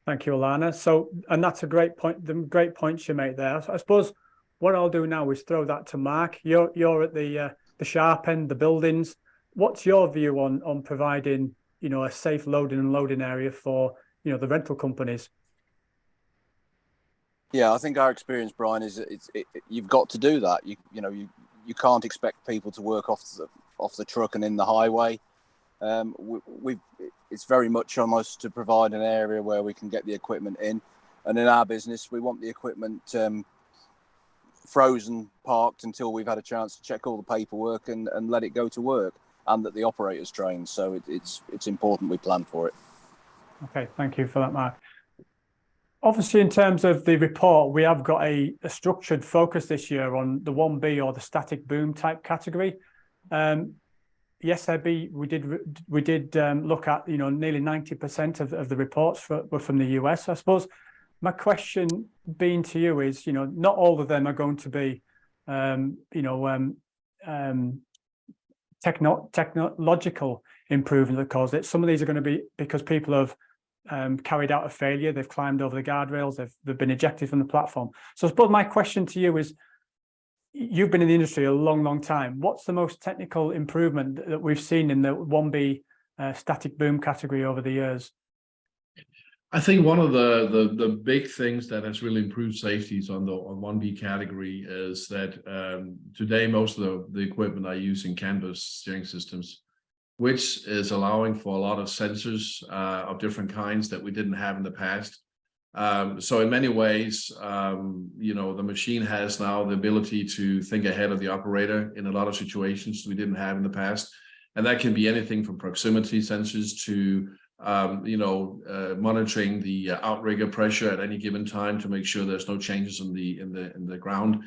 Thank you, Alana. So, and that's a great point. The great points you make there. I suppose what I'll do now is throw that to Mark. You're at the sharp end, the buildings. What's your view on providing, you know, a safe loading and unloading area for, you know, the rental companies? Yeah, I think our experience, Brian, is you've got to do that. You can't expect people to work off the truck and in the highway. It's very much on us to provide an area where we can get the equipment in, and in our business we want the equipment frozen, parked until we've had a chance to check all the paperwork and let it go to work, and that the operator's trained. So it's important we plan for it. Okay, thank you for that, Mark. Obviously, in terms of the report, we have got a structured focus this year on the 1B or the static boom type category. Yes, Abby, we did look at, you know, nearly 90% of the reports were from the US. I suppose my question being to you is, you know, not all of them are going to be, technological improvement that cause it. Some of these are going to be because people have carried out a failure, they've climbed over the guardrails, they've been ejected from the platform. So I suppose my question to you is, you've been in the industry a long time. What's the most technical improvement that we've seen in the 1B static boom category over the years? I think one of the big things that has really improved safety is on 1B category is that today most of the equipment are using canvas steering systems, which is allowing for a lot of sensors of different kinds that we didn't have in the past. So in many ways, you know, the machine has now the ability to think ahead of the operator in a lot of situations we didn't have in the past. And that can be anything from proximity sensors to, monitoring the outrigger pressure at any given time to make sure there's no changes in the ground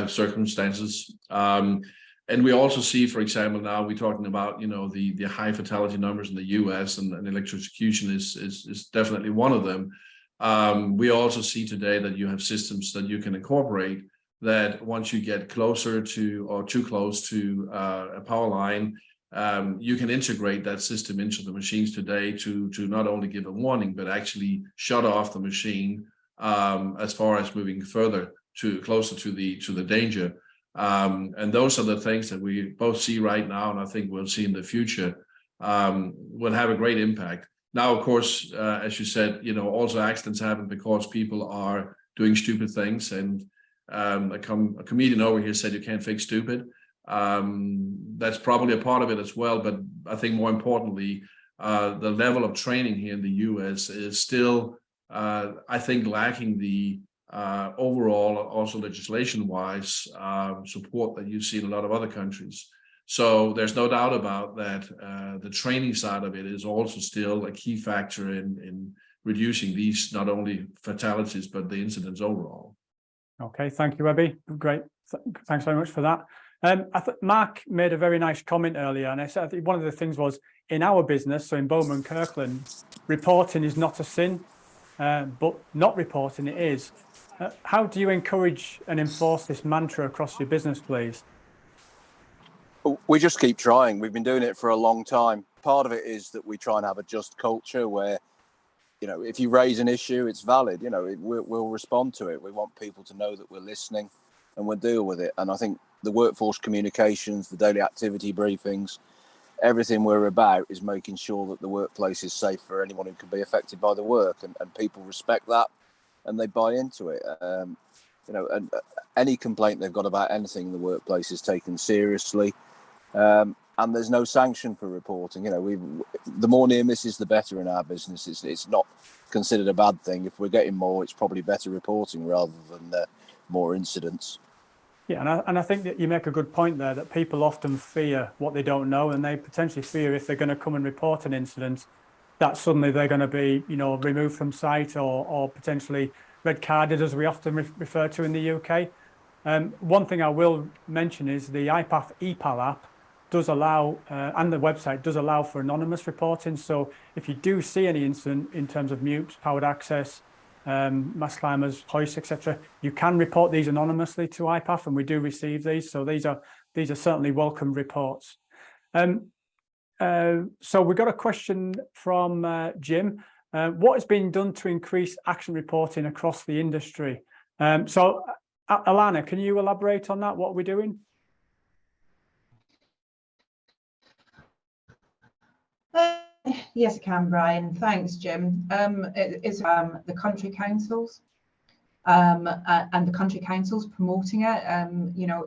circumstances. And we also see, for example, now we're talking about, you know, the high fatality numbers in the US, and electrocution is definitely one of them. We also see today that you have systems that you can incorporate that once you get closer to or too close to a power line, you can integrate that system into the machines today to not only give a warning, but actually shut off the machine as far as moving further closer to the danger. And those are the things that we both see right now, and I think we'll see in the future will have a great impact. Now, of course, as you said, you know, also accidents happen because people are doing stupid things. And a comedian over here said you can't fix stupid. That's probably a part of it as well. But I think more importantly, the level of training here in the US is still, I think, lacking the overall, also legislation-wise, support that you see in a lot of other countries. So there's no doubt about that. The training side of it is also still a key factor in reducing these not only fatalities, but the incidents overall. Okay, thank you, Abby. Great. Thanks very much for that. I thought Mark made a very nice comment earlier, and I said I think one of the things was in our business, so in Bowmer and Kirkland, reporting is not a sin, but not reporting it is. How do you encourage and enforce this mantra across your business, please? We just keep trying. We've been doing it for a long time. Part of it is that we try and have a just culture where, you know, if you raise an issue, it's valid. You know, we'll respond to it. We want people to know that we're listening and we'll deal with it. And I think the workforce communications, the daily activity briefings, everything we're about is making sure that the workplace is safe for anyone who can be affected by the work, and people respect that and they buy into it. And any complaint they've got about anything in the workplace is taken seriously. And there's no sanction for reporting. You know, the more near misses, the better in our business. It's not considered a bad thing. If we're getting more, it's probably better reporting rather than more incidents. Yeah, and I think that you make a good point there, that people often fear what they don't know, and they potentially fear if they're going to come and report an incident, that suddenly they're going to be, removed from site or potentially red carded, as we often refer to in the UK. One thing I will mention is the IPAF EPAL app does allow, and the website does allow for anonymous reporting. So if you do see any incident in terms of mutes, powered access, mast climbers, hoists, etc., you can report these anonymously to IPAF, and we do receive these. So these are certainly welcome reports. So we've got a question from Jim. What has been done to increase action reporting across the industry? So Alana, can you elaborate on that? What are we doing? Yes, I can, Brian. Thanks, Jim. It's the country councils and the country councils promoting it.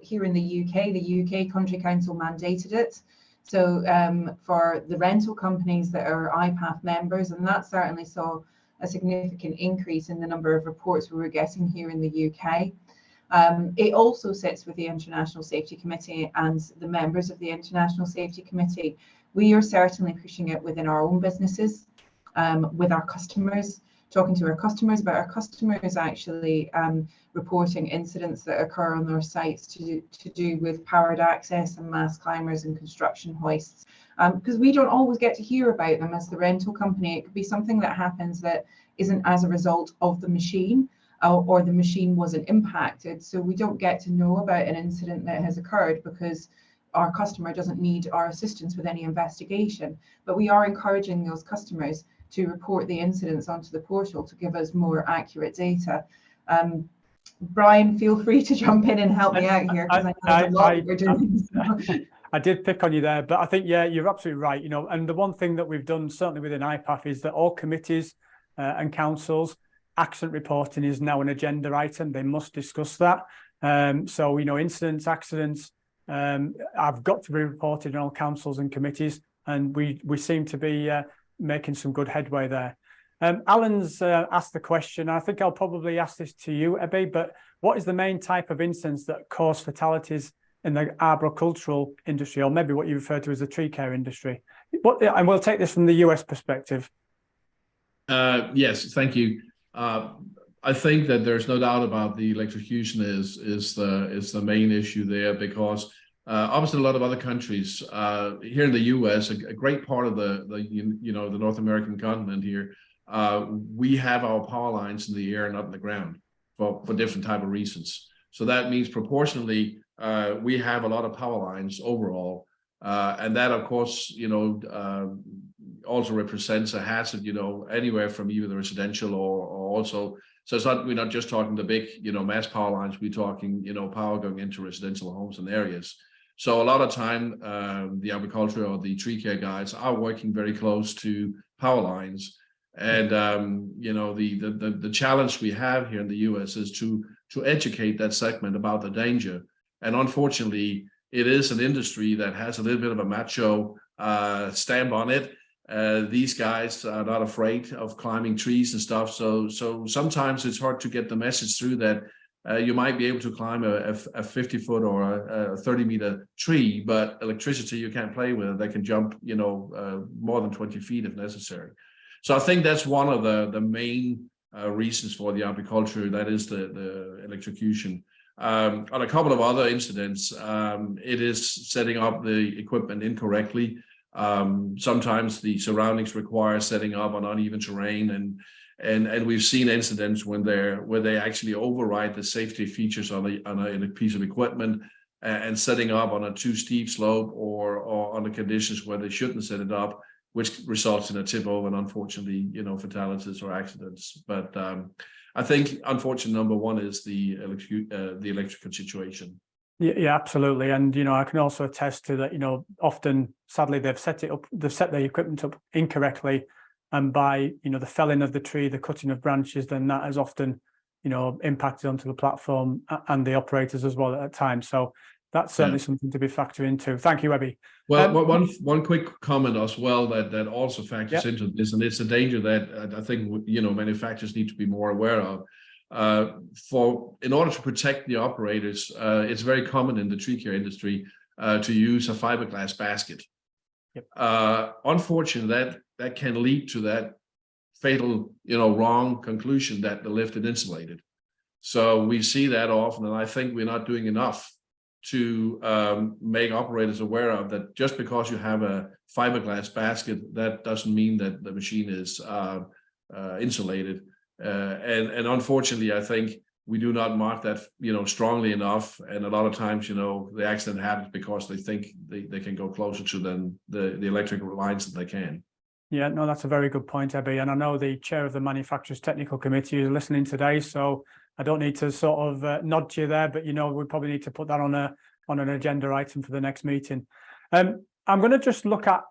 Here in the UK Country Council mandated it. So for the rental companies that are IPAF members, and that certainly saw a significant increase in the number of reports we were getting here in the UK. It also sits with the International Safety Committee and the members of the International Safety Committee. We are certainly pushing it within our own businesses, with our customers, talking to our customers, but our customers actually reporting incidents that occur on their sites to do with powered access and mast climbers and construction hoists. Because we don't always get to hear about them as the rental company. It could be something that happens that isn't as a result of the machine, or the machine wasn't impacted. So we don't get to know about an incident that has occurred because our customer doesn't need our assistance with any investigation. But we are encouraging those customers to report the incidents onto the portal to give us more accurate data. Brian, feel free to jump in and help me out here, because I know there's a lot we're doing. I did pick on you there, but I think, yeah, you're absolutely right. And the one thing that we've done, certainly within IPAF, is that all committees and councils, accident reporting is now an agenda item. They must discuss that. So, incidents, accidents, have got to be reported in all councils and committees, and we seem to be making some good headway there. Alan's asked the question. I think I'll probably ask this to you, Ebbe, but what is the main type of incidents that cause fatalities in the arboricultural industry, or maybe what you refer to as the tree care industry? And we'll take this from the US perspective. Yes, thank you. I think that there's no doubt about the electrocution is the main issue there, because obviously a lot of other countries here in the US, a great part of the North American continent here, we have our power lines in the air, not in the ground, for different type of reasons. So that means proportionally we have a lot of power lines overall, and that of course also represents a hazard anywhere from even the residential or also. So we're not just talking the big mass power lines. We're talking power going into residential homes and areas. So a lot of time the agriculture or the tree care guys are working very close to power lines. And the challenge we have here in the US is to educate that segment about the danger. And unfortunately, it is an industry that has a little bit of a macho stamp on it. These guys are not afraid of climbing trees and stuff. So sometimes it's hard to get the message through that you might be able to climb a 50-foot or a 30-meter tree, but electricity you can't play with. They can jump more than 20 feet if necessary. So I think that's one of the main reasons for the arboriculture, that is the electrocution. On a couple of other incidents, it is setting up the equipment incorrectly. Sometimes the surroundings require setting up on uneven terrain, and we've seen incidents where they actually override the safety features on a piece of equipment and setting up on a too steep slope or on the conditions where they shouldn't set it up, which results in a tip over and unfortunately, fatalities or accidents. But I think unfortunately number one is the electrical situation. Yeah, absolutely. And, I can also attest to that, often, sadly, they've set the equipment up incorrectly. And by, the felling of the tree, the cutting of branches, then that has often, impacted onto the platform and the operators as well at times. So that's certainly something to be factored into. Thank you, Ebbe. Well, one quick comment as well that also factors into this, and it's a danger that I think, manufacturers need to be more aware of. in order to protect the operators, it's very common in the tree care industry to use a fiberglass basket. Yep. Unfortunately, that can lead to that fatal, wrong conclusion that the lift is insulated. So we see that often, and I think we're not doing enough to make operators aware of that. Just because you have a fiberglass basket, that doesn't mean that the machine is insulated. And unfortunately, I think we do not mark that, strongly enough. And a lot of times, the accident happens because they think they can go closer to the electrical lines than they can. Yeah, no, that's a very good point, Ebby. And I know the chair of the manufacturers technical committee is listening today, so I don't need to sort of nod to you there, but we probably need to put that on an agenda item for the next meeting. I'm going to just look at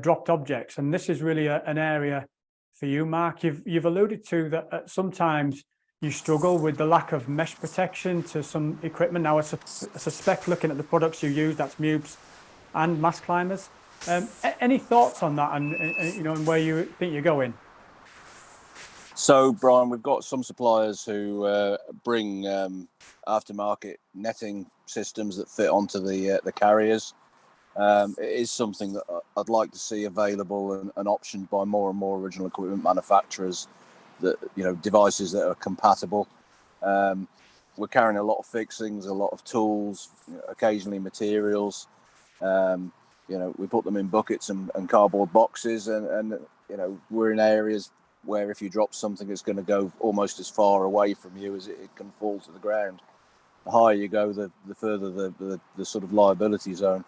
dropped objects, and this is really an area for you, Mark. You've alluded to that sometimes you struggle with the lack of mesh protection to some equipment. Now, I suspect looking at the products you use, that's MUBs and mast climbers. Any thoughts on that, and where you think you're going? So, Brian, we've got some suppliers who bring aftermarket netting systems that fit onto the carriers. It is something that I'd like to see available and optioned by more and more original equipment manufacturers. That devices that are compatible. We're carrying a lot of fixings, a lot of tools, occasionally materials. We put them in buckets and cardboard boxes, and we're in areas where if you drop something, it's going to go almost as far away from you as it can fall to the ground. The higher you go, the further the sort of liability zone.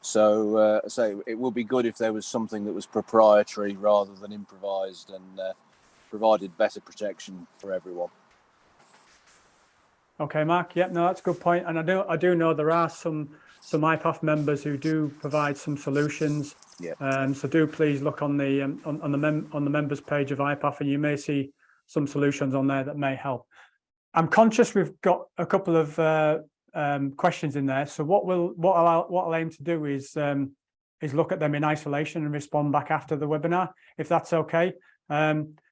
So, it would be good if there was something that was proprietary rather than improvised and provided better protection for everyone. Okay, Mark. Yep, no, that's a good point. And I do know there are some IPAF members who do provide some solutions. Yeah. So do please look on the members page of IPAF, and you may see some solutions on there that may help. I'm conscious we've got a couple of questions in there. So what I'll aim to do is look at them in isolation and respond back after the webinar, if that's okay.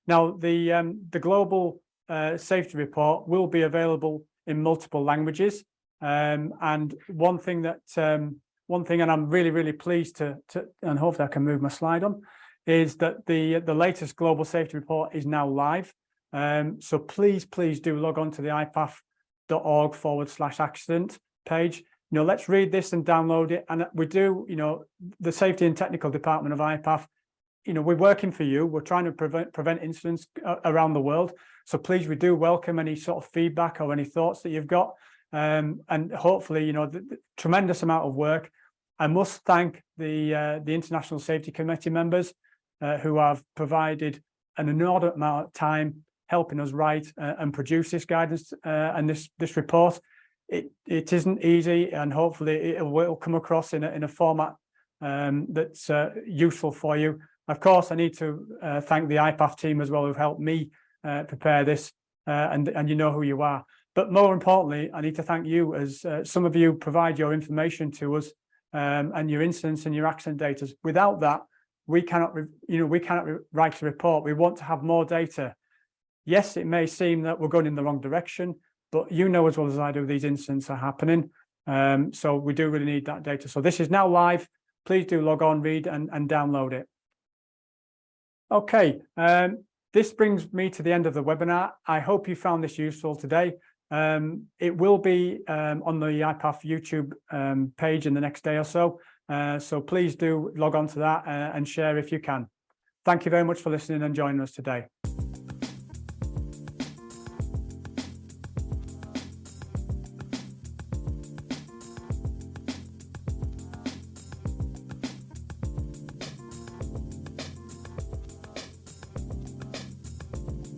Now, the Global Safety Report will be available in multiple languages. And one thing, and I'm really, really pleased to and hopefully I can move my slide on, is that the latest Global Safety Report is now live. So please do log on to the ipaf.org/accident page. Let's read this and download it. And we do, the Safety and Technical Department of IPAF, we're working for you. We're trying to prevent incidents around the world. So please, we do welcome any sort of feedback or any thoughts that you've got. And hopefully, the tremendous amount of work. I must thank the International Safety Committee members who have provided an inordinate amount of time helping us write and produce this guidance and this report. It isn't easy, and hopefully it will come across in a format that's useful for you. Of course, I need to thank the IPAF team as well, who've helped me prepare this, and you know who you are. But more importantly, I need to thank you, as some of you provide your information to us and your incidents and your accident data. Without that, we cannot write a report. We want to have more data. Yes, it may seem that we're going in the wrong direction, but you know as well as I do, these incidents are happening. So we do really need that data. So this is now live. Please do log on, read and download it. Okay, this brings me to the end of the webinar. I hope you found this useful today. It will be on the IPAF YouTube page in the next day or so. So please do log on to that and share if you can. Thank you very much for listening and joining us today.